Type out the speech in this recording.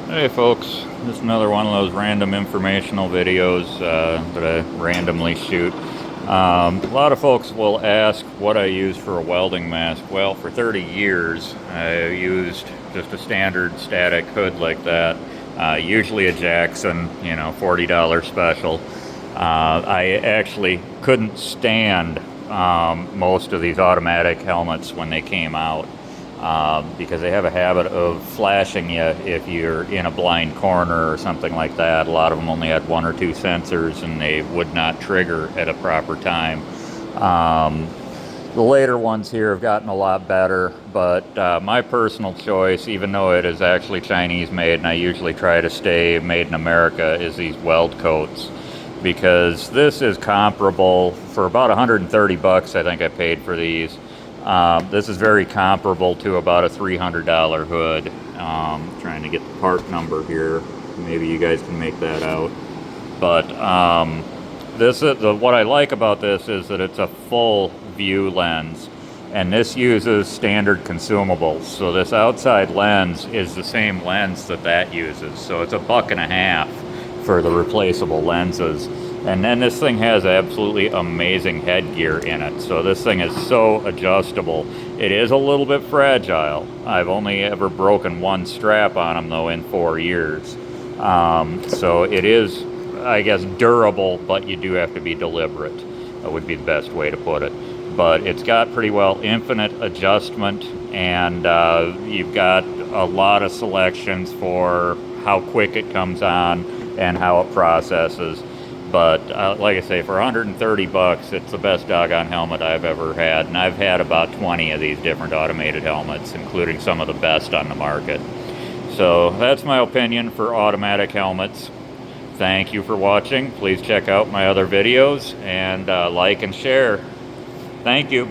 Hey folks, this is another one of those random informational videos that I randomly shoot. A lot of folks will ask what I use for a welding mask. Well, for 30 years I used just a standard static hood like that, usually a Jackson, $40 special. I actually couldn't stand most of these automatic helmets when they came out because they have a habit of flashing you if you're in a blind corner or something like that. A lot of them only had one or two sensors and they would not trigger at a proper time. The later ones here have gotten a lot better, but my personal choice, even though it is actually Chinese made and I usually try to stay made in America, is these weld coats, because this is comparable for about 130 bucks. I think I paid for these. This is very comparable to about a $300 hood. Trying to get the part number here. Maybe you guys can make that out. But what I like about this is that it's a full view lens, and this uses standard consumables. So this outside lens is the same lens that uses. So it's $1.50 for the replaceable lenses. And then this thing has absolutely amazing headgear in it. So this thing is so adjustable. It is a little bit fragile. I've only ever broken one strap on them though in 4 years. So it is, I guess, durable, but you do have to be deliberate. That would be the best way to put it. But it's got pretty well infinite adjustment, and you've got a lot of selections for how quick it comes on and how it processes. But like I say, for 130 bucks, it's the best doggone helmet I've ever had. And I've had about 20 of these different automated helmets, including some of the best on the market. So that's my opinion for automatic helmets. Thank you for watching. Please check out my other videos and like and share. Thank you.